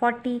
40,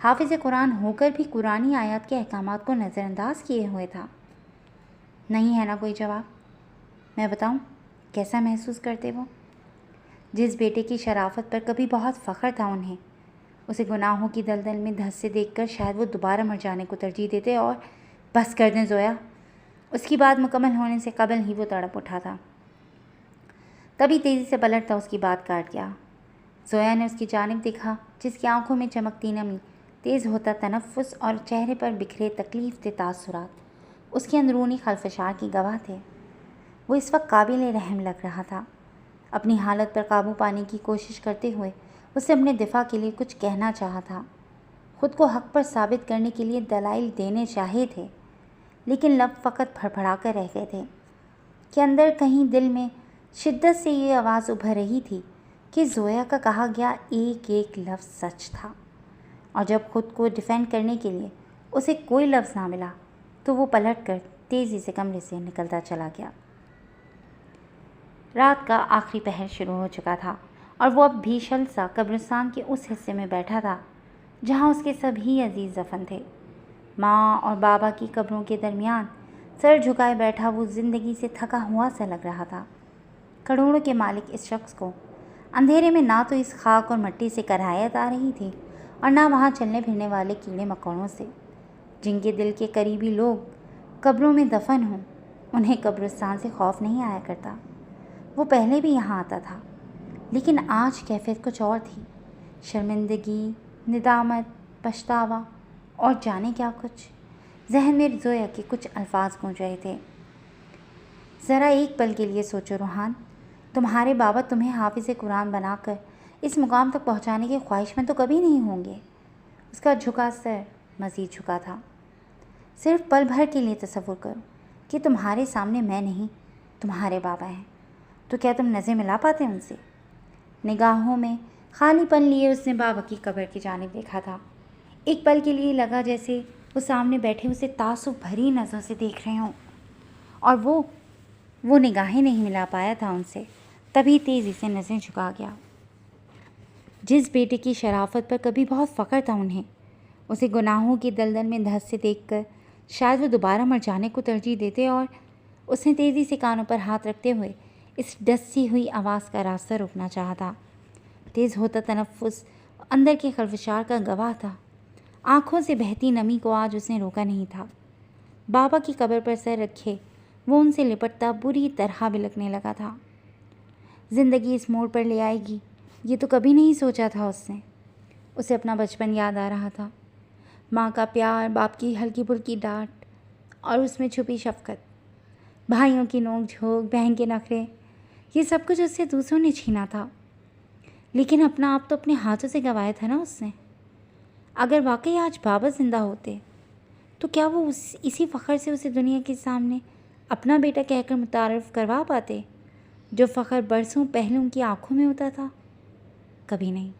حافظ قرآن ہو کر بھی قرآنی آیات کے احکامات کو نظر انداز کیے ہوئے تھا۔ نہیں ہے نا کوئی جواب؟ میں بتاؤں کیسا محسوس کرتے وہ؟ جس بیٹے کی شرافت پر کبھی بہت فخر تھا انہیں، اسے گناہوں کی دلدل میں دھنسے دیکھ کر شاید وہ دوبارہ مر جانے کو ترجیح دیتے اور بس کر دیں زویا۔ اس کی بات مکمل ہونے سے قبل ہی وہ تڑپ اٹھا تھا۔ تبھی تیزی سے پلٹتا اس کی بات کاٹ گیا۔ زویا نے اس کی جانب دیکھا، جس کی آنکھوں میں چمکتی نمی، تیز ہوتا تنفس اور چہرے پر بکھرے تکلیف دہ تاثرات اس کی اندرونی خلفشار کی گواہ تھے۔ وہ اس وقت قابل رحم لگ رہا تھا۔ اپنی حالت پر قابو پانے کی کوشش کرتے ہوئے اسے اپنے دفاع کے لیے کچھ کہنا چاہا تھا، خود کو حق پر ثابت کرنے کے لیے دلائل دینے چاہے تھے، لیکن لب فقط پھڑپھڑا کر رہ گئے تھے کہ اندر کہیں دل میں شدت سے یہ آواز ابھر رہی تھی کہ زویا کا کہا گیا ایک ایک لفظ سچ تھا، اور جب خود کو ڈیفینڈ کرنے کے لیے اسے کوئی لفظ نہ ملا تو وہ پلٹ کر تیزی سے کمرے سے نکلتا چلا گیا۔ رات کا آخری پہر شروع ہو چکا تھا اور وہ اب بھیشل سا قبرستان کے اس حصے میں بیٹھا تھا جہاں اس کے سبھی عزیز دفن تھے۔ ماں اور بابا کی قبروں کے درمیان سر جھکائے بیٹھا وہ زندگی سے تھکا ہوا سا لگ رہا تھا۔ کروڑوں کے مالک اس شخص کو اندھیرے میں نہ تو اس خاک اور مٹی سے کراہیت آ رہی تھی اور نہ وہاں چلنے پھرنے والے کیڑے مکوڑوں سے۔ جن کے دل کے قریبی لوگ قبروں میں دفن ہوں، انہیں قبرستان سے خوف نہیں آیا کرتا۔ وہ پہلے بھی یہاں آتا تھا، لیکن آج کیفیت کچھ اور تھی۔ شرمندگی، ندامت، پچھتاوا اور جانے کیا کچھ۔ ذہن میں زویا کے کچھ الفاظ گونج رہے تھے۔ ذرا ایک پل کے لیے سوچو روحان، تمہارے بابا تمہیں حافظ قرآن بنا کر اس مقام تک پہنچانے کے خواہش مند تو کبھی نہیں ہوں گے۔ اس کا جھکا سر مزید جھکا تھا۔ صرف پل بھر کے لیے تصور کرو کہ تمہارے سامنے میں نہیں، تمہارے بابا ہیں، تو کیا تم نظر ملا پاتے ان سے؟ نگاہوں میں خالی پن لیے اس نے بابا کی قبر کی جانب دیکھا تھا۔ ایک پل کے لیے لگا جیسے وہ سامنے بیٹھے اسے تعصب بھری نظروں سے دیکھ رہے ہوں، اور وہ نگاہیں نہیں ملا پایا تھا ان سے۔ تبھی تیزی سے نظریں جھکا گیا۔ جس بیٹے کی شرافت پر کبھی بہت فخر تھا انہیں، اسے گناہوں کی دلدل میں دھنس سے دیکھ کر شاید وہ دوبارہ مر جانے کو ترجیح دیتے، اور اس نے تیزی سے کانوں پر ہاتھ رکھتے ہوئے اس ڈسی ہوئی آواز کا راستہ روکنا چاہا تھا۔ تیز ہوتا تنفس اندر کے خلفشار کا گواہ تھا۔ آنکھوں سے بہتی نمی کو آج اس نے روکا نہیں تھا۔ بابا کی قبر پر سر رکھے وہ ان سے لپٹتا بری طرح بلکنے لگا تھا۔ زندگی اس موڑ پر لے آئے گی، یہ تو کبھی نہیں سوچا تھا اس نے۔ اسے اپنا بچپن یاد آ رہا تھا، ماں کا پیار، باپ کی ہلکی پھلکی ڈانٹ اور اس میں چھپی شفقت، بھائیوں کی نوک جھوک، بہن کے نخرے، یہ سب کچھ اس سے دوسروں نے چھینا تھا، لیکن اپنا آپ تو اپنے ہاتھوں سے گنوایا تھا نا اس نے۔ اگر واقعی آج بابا زندہ ہوتے تو کیا وہ اسی فخر سے اسے دنیا کے سامنے اپنا بیٹا کہہ کر متعارف کروا پاتے، جو فخر برسوں پہلے ان کی آنکھوں میں ہوتا تھا؟ کبھی نہیں۔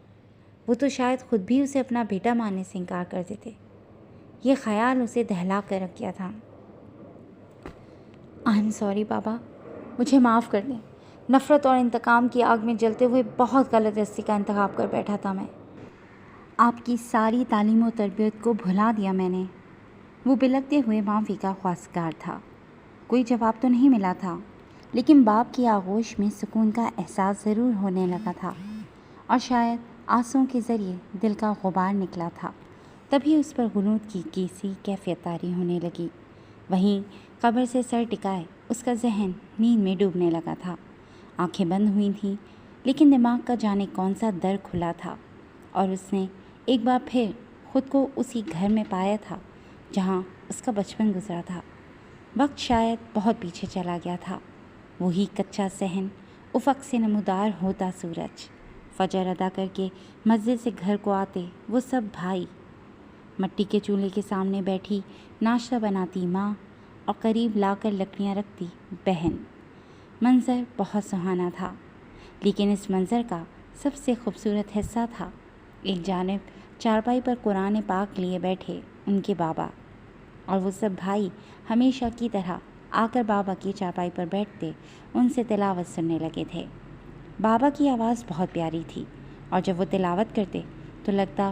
وہ تو شاید خود بھی اسے اپنا بیٹا ماننے سے انکار کر دیتے۔ یہ خیال اسے دہلا کر رکھ گیا تھا۔ آئی ایم سوری بابا، مجھے معاف کر دیں۔ نفرت اور انتقام کی آگ میں جلتے ہوئے بہت غلط راستے کا انتخاب کر بیٹھا تھا میں۔ آپ کی ساری تعلیم و تربیت کو بھلا دیا میں نے۔ وہ بلکتے ہوئے معافی کا خواستگار تھا۔ کوئی جواب تو نہیں ملا تھا، لیکن باپ کی آغوش میں سکون کا احساس ضرور ہونے لگا تھا، اور شاید آنسوؤں کے ذریعے دل کا غبار نکلا تھا۔ تبھی اس پر غنود کی کیسی کیفیت طاری ہونے لگی۔ وہیں قبر سے سر ٹکائے اس کا ذہن نیند میں ڈوبنے لگا تھا۔ آنکھیں بند ہوئی تھیں، لیکن دماغ کا جانے کون سا در کھلا تھا، اور اس نے ایک بار پھر خود کو اسی گھر میں پایا تھا جہاں اس کا بچپن گزرا تھا۔ وقت شاید بہت پیچھے چلا گیا تھا۔ وہی کچا صحن، افق سے نمودار ہوتا سورج، فجر ادا کر کے مسجد سے گھر کو آتے وہ سب بھائی، مٹی کے چولہے کے سامنے بیٹھی ناشتہ بناتی ماں، اور قریب لا کر لکڑیاں رکھتی بہن۔ منظر بہت سہانا تھا، لیکن اس منظر کا سب سے خوبصورت حصہ تھا ایک جانب چارپائی پر قرآن پاک لیے بیٹھے ان کے بابا، اور وہ سب بھائی ہمیشہ کی طرح آ کر بابا کی چارپائی پر بیٹھتے ان سے تلاوت سننے لگے تھے۔ بابا کی آواز بہت پیاری تھی، اور جب وہ تلاوت کرتے تو لگتا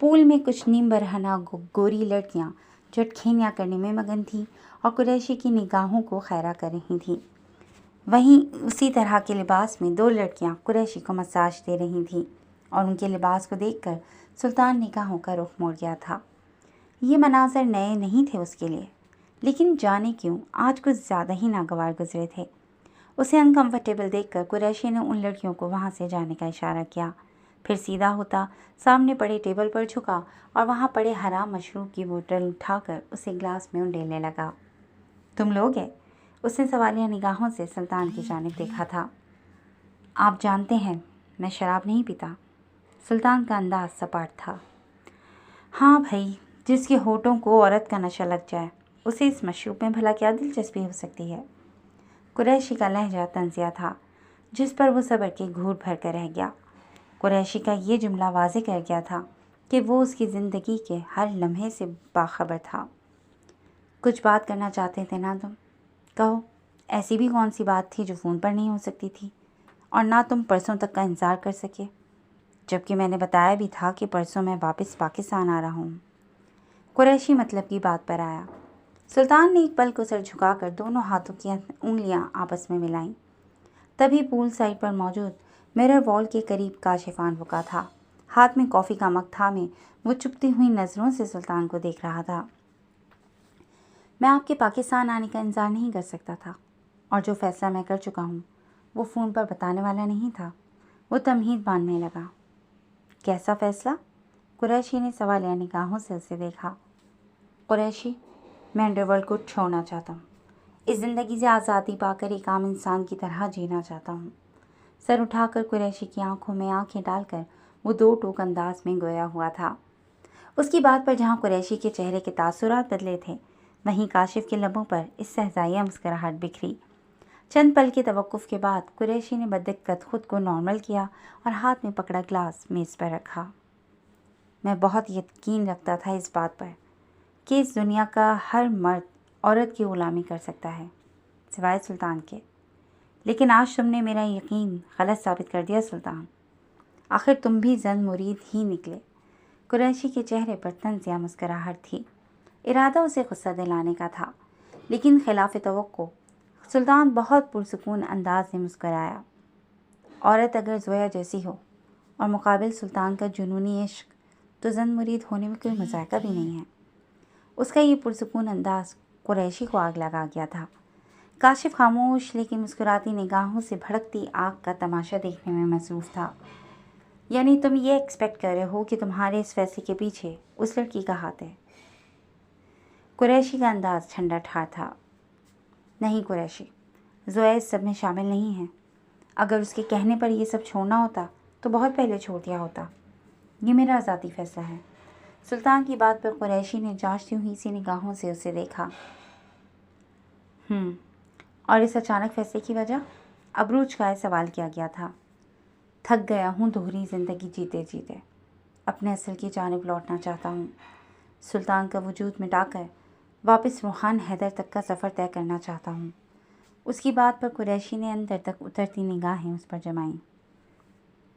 پول میں کچھ نیم برہنہ گوری لڑکیاں جٹکھینیاں کرنے میں مگن تھیں اور قریشی کی نگاہوں کو خیرہ کر رہی تھیں۔ وہیں اسی طرح کے لباس میں 2 لڑکیاں قریشی کو مساج دے رہی تھیں اور ان کے لباس کو دیکھ کر سلطان نگاہوں کا رخ موڑ گیا تھا۔ یہ مناظر نئے نہیں تھے اس کے لیے، لیکن جانے کیوں آج کچھ زیادہ ہی ناگوار گزرے تھے۔ اسے انکمفرٹیبل دیکھ کر قریشی نے ان لڑکیوں کو وہاں سے جانے کا اشارہ کیا، پھر سیدھا ہوتا سامنے پڑے ٹیبل پر جھکا اور وہاں پڑے حرام مشروب کی بوتل اٹھا کر اسے گلاس میں انڈیلنے لگا۔ تم لوگ ہیں؟ اس نے سوالیہ نگاہوں سے سلطان کی جانب دیکھا تھا۔ آپ جانتے ہیں میں شراب نہیں پیتا۔ سلطان کا انداز سپاٹ تھا۔ ہاں بھائی، جس کے ہونٹوں کو عورت کا نشہ لگ جائے اسے اس مشروب میں بھلا کیا دلچسپی ہو سکتی ہے؟ قریشی کا لہجہ طنزیہ تھا جس پر وہ صبر کے گھونٹ بھر کر رہ گیا۔ قریشی کا یہ جملہ واضح کر گیا تھا کہ وہ اس کی زندگی کے ہر لمحے سے باخبر تھا۔ کچھ بات کرنا چاہتے تھے نا تم؟ کہو، ایسی بھی کون سی بات تھی جو فون پر نہیں ہو سکتی تھی اور نہ تم پرسوں تک کا انتظار کر سکے، جبکہ میں نے بتایا بھی تھا کہ پرسوں میں واپس پاکستان آ رہا ہوں۔ قریشی مطلب کی بات پر آیا۔ سلطان نے ایک پل کو سر جھکا کر دونوں ہاتھوں کی انگلیاں آپس میں ملائیں۔ تبھی پول سائڈ پر موجود مرر وال کے قریب کاشف آن رکا تھا۔ ہاتھ میں کافی کا مگ تھامے وہ چپتی ہوئی نظروں سے سلطان کو دیکھ رہا تھا۔ میں آپ کے پاکستان آنے کا انتظار نہیں کر سکتا تھا، اور جو فیصلہ میں کر چکا ہوں وہ فون پر بتانے والا نہیں تھا۔ وہ تمہید باندھنے لگا۔ کیسا فیصلہ؟ قریشی نے سوالیہ نگاہوں سے اسے دیکھا۔ قریشی، میں انڈر ورلڈ کو چھوڑنا چاہتا ہوں۔ اس زندگی سے آزادی پا کر ایک عام انسان کی طرح جینا چاہتا ہوں۔ سر اٹھا کر قریشی کی آنکھوں میں آنکھیں ڈال کر وہ 2 ٹوک انداز میں گویا ہوا تھا۔ اس کی بات پر جہاں قریشی کے چہرے کے تاثرات بدلے تھے، وہیں کاشف کے لبوں پر استہزائیہ مسکراہٹ بکھری۔ چند پل کے توقف کے بعد قریشی نے بدقت خود کو نارمل کیا اور ہاتھ میں پکڑا گلاس میز پر رکھا۔ میں بہت یقین رکھتا تھا اس بات پر کہ اس دنیا کا ہر مرد عورت کی غلامی کر سکتا ہے سوائے سلطان کے، لیکن آج تم نے میرا یقین غلط ثابت کر دیا سلطان۔ آخر تم بھی زن مرید ہی نکلے۔ قریشی کے چہرے پر طنزیہ مسکراہٹ تھی۔ ارادہ اسے غصہ دلانے کا تھا، لیکن خلاف توقع سلطان بہت پرسکون انداز میں مسکرایا۔ عورت اگر زویا جیسی ہو اور مقابل سلطان کا جنونی عشق، تو زن مرید ہونے میں کوئی مذائقہ بھی نہیں ہے۔ اس کا یہ پرسکون انداز قریشی کو آگ لگا گیا تھا۔ کاشف خاموش لیکن مسکراتی نگاہوں سے بھڑکتی آگ کا تماشا دیکھنے میں مصروف تھا۔ یعنی تم یہ ایکسپیکٹ کر رہے ہو کہ تمہارے اس فیصلے کے پیچھے اس لڑکی کا ہاتھ ہے؟ قریشی کا انداز ٹھنڈا ٹھار تھا۔ نہیں قریشی، زویا اس سب میں شامل نہیں ہے۔ اگر اس کے کہنے پر یہ سب چھوڑنا ہوتا تو بہت پہلے چھوڑ دیا ہوتا۔ یہ میرا ذاتی فیصلہ ہے۔ سلطان کی بات پر قریشی نے جانچتی ہوئی سی نگاہوں سے اسے دیکھا۔ اور اس اچانک فیصلے کی وجہ؟ ابروج کا سوال کیا گیا تھا۔ تھک گیا ہوں دوہری زندگی جیتے جیتے، اپنے اصل کی جانب لوٹنا چاہتا ہوں۔ سلطان کا وجود مٹا کر واپس روحان حیدر تک کا سفر طے کرنا چاہتا ہوں۔ اس کی بات پر قریشی نے اندر تک اترتی نگاہیں اس پر جمائیں۔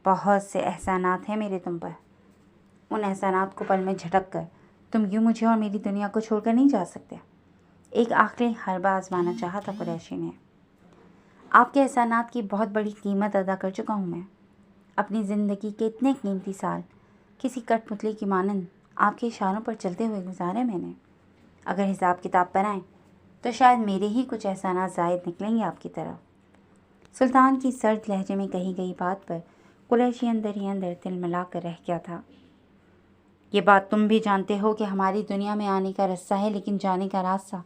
بہت سے احسانات ہیں میرے تم پر، ان احسانات کو پل میں جھٹک کر تم یوں مجھے اور میری دنیا کو چھوڑ کر نہیں جا سکتے۔ ایک آخری حربہ آزمانا چاہا تھا قریشی نے۔ آپ کے احسانات کی بہت بڑی قیمت ادا کر چکا ہوں میں۔ اپنی زندگی کے اتنے قیمتی سال کسی کٹ پتلی کی مانند آپ کے اشاروں پر چلتے ہوئے گزارے میں نے۔ اگر حساب کتاب پر آئیں تو شاید میرے ہی کچھ احسانات زائد نکلیں گے آپ کی طرف۔ سلطان کی سرد لہجے میں کہی گئی بات پر قریشی اندر ہی اندر تل ملا کر رہ گیا تھا۔ یہ بات تم بھی جانتے ہو کہ ہماری دنیا میں آنے کا رستہ ہے، لیکن جانے کا راستہ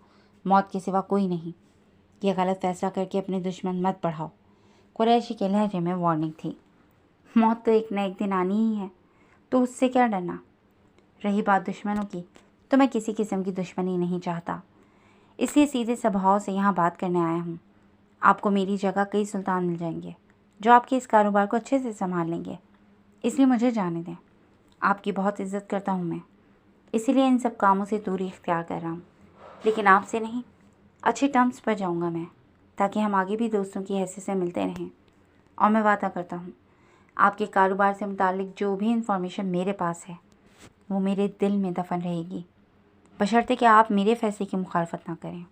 موت کے سوا کوئی نہیں۔ یہ غلط فیصلہ کر کے اپنے دشمن مت بڑھاؤ۔ قریشی کے لہجے میں وارننگ تھی۔ موت تو ایک نہ ایک دن آنی ہی ہے، تو اس سے کیا ڈرنا؟ رہی بات دشمنوں کی، تو میں کسی قسم کی دشمنی نہیں چاہتا، اس لیے سیدھے سبھاؤ سے یہاں بات کرنے آیا ہوں۔ آپ کو میری جگہ کئی سلطان مل جائیں گے جو آپ کے اس کاروبار کو اچھے سے سنبھال لیں گے، اس لیے مجھے جانے دیں۔ آپ کی بہت عزت کرتا ہوں میں، اسی لیے ان سب کاموں سے دوری اختیار کر رہا ہوں، لیکن آپ سے نہیں، اچھے ٹرمز پر جاؤں گا میں، تاکہ ہم آگے بھی دوستوں کی حیثیت سے ملتے رہیں۔ اور میں وعدہ کرتا ہوں آپ کے کاروبار سے متعلق جو بھی انفارمیشن میرے پاس ہے وہ میرے دل میں دفن رہے گی، بشرطے کہ آپ میرے فیصلے کی مخالفت نہ کریں۔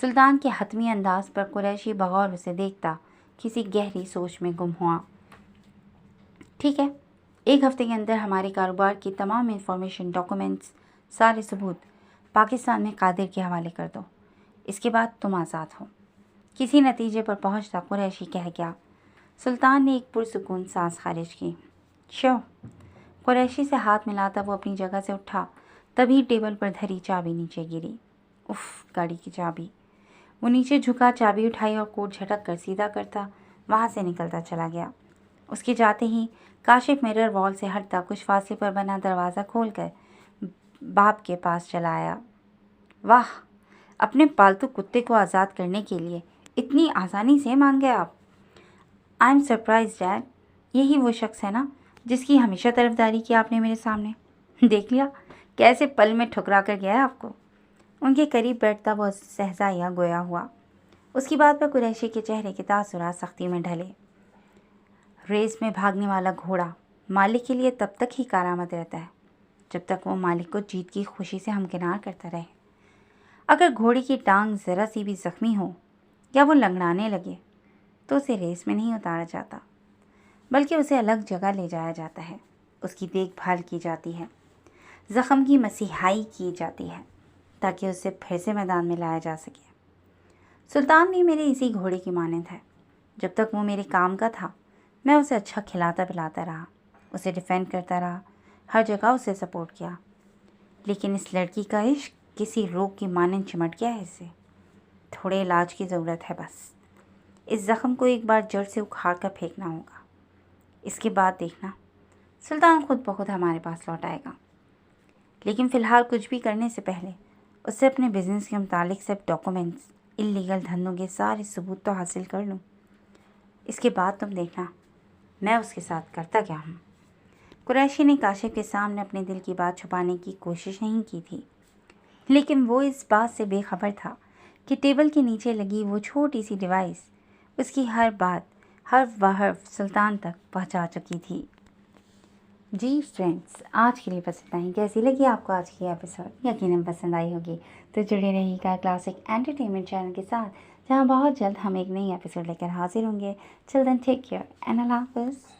سلطان کے حتمی انداز پر قریشی بغور اسے دیکھتا کسی گہری سوچ میں گم ہوا۔ ٹھیک ہے، 1 ہفتے کے اندر ہمارے کاروبار کی تمام انفارمیشن، ڈاکومنٹس، سارے ثبوت پاکستان میں قادر کے حوالے کر دو، اس کے بعد تم آزاد ہو۔ کسی نتیجے پر پہنچتا قریشی کہہ گیا۔ سلطان نے ایک پرسکون سانس خارج کی۔ قریشی سے ہاتھ ملاتا وہ اپنی جگہ سے اٹھا، تبھی ٹیبل پر دھری چابی نیچے گری۔ گاڑی کی چابی۔ وہ نیچے جھکا، چابی اٹھائی اور کوٹ جھٹک کر سیدھا کرتا وہاں سے نکلتا چلا گیا۔ اس کے جاتے ہی کاشف مرر وال سے ہٹتا کچھ فاصلے پر بنا دروازہ کھول کر باپ کے پاس چلا آیا۔ واہ، اپنے پالتو کتے کو آزاد کرنے کے لیے اتنی آسانی سے مان گئے آپ۔ آئی ایم سرپرائز ڈیڈ، یہی وہ شخص ہے نا جس کی ہمیشہ طرفداری کی آپ نے میرے سامنے؟ دیکھ لیا کیسے پل میں ٹھکرا کر گیا ہے آپ کو۔ ان کے قریب بیٹھتا وہ سہزائیہ گویا ہوا۔ اس کی بات پر قریشی کے چہرے کے تاثرات سختی میں ڈھلے۔ ریس میں بھاگنے والا گھوڑا مالک کے لیے تب تک ہی کارآمد رہتا ہے جب تک وہ مالک کو جیت کی خوشی سے ہمکنار کرتا رہے۔ اگر گھوڑے کی ٹانگ ذرا سی بھی زخمی ہو یا وہ لنگڑانے لگے تو اسے ریس میں نہیں اتارا جاتا، بلکہ اسے الگ جگہ لے جایا جاتا ہے، اس کی دیکھ بھال کی جاتی ہے، زخم کی مسیحائی کی جاتی ہے تاکہ اسے پھر سے میدان میں لایا جا سکے۔ سلطان بھی میرے اسی گھوڑے کی مانند ہے۔ جب تک وہ میرے کام کا تھا میں اسے اچھا کھلاتا پلاتا رہا، اسے ڈیفینڈ کرتا رہا، ہر جگہ اسے سپورٹ کیا۔ لیکن اس لڑکی کا عشق کسی روگ کی مانند چمٹ گیا ہے اسے۔ تھوڑے علاج کی ضرورت ہے بس۔ اس زخم کو ایک بار جڑ سے اکھاڑ کر پھینکنا ہوگا۔ اس کے بعد دیکھنا سلطان خود بخود ہمارے پاس لوٹ آئے گا۔ لیکن فی الحال کچھ بھی کرنے سے پہلے اس سے اپنے بزنس کے متعلق سب ڈاکومنٹس، انلیگل دھندوں کے سارے ثبوت تو حاصل کر لوں۔ اس کے بعد تم دیکھنا میں اس کے ساتھ کرتا کیا ہوں۔ قریشی نے کاشف کے سامنے اپنے دل کی بات چھپانے کی کوشش نہیں کی تھی، لیکن وہ اس بات سے بے خبر تھا کہ ٹیبل کے نیچے لگی وہ چھوٹی سی ڈیوائس اس کی ہر بات، ہر حرف سلطان تک پہنچا چکی تھی۔ جی فرینڈز، آج کے لیے بس اتنا ہی۔ کیسی لگی آپ کو آج کی ایپیسوڈ؟ یقیناً پسند آئی ہوگی، تو جڑے رہیے گا کلاسک انٹرٹینمنٹ چینل کے ساتھ، جہاں بہت جلد ہم ایک نئی ایپیسوڈ لے کر حاضر ہوں گے۔ چل دین ٹیک کیئر اینڈ اللہ حافظ۔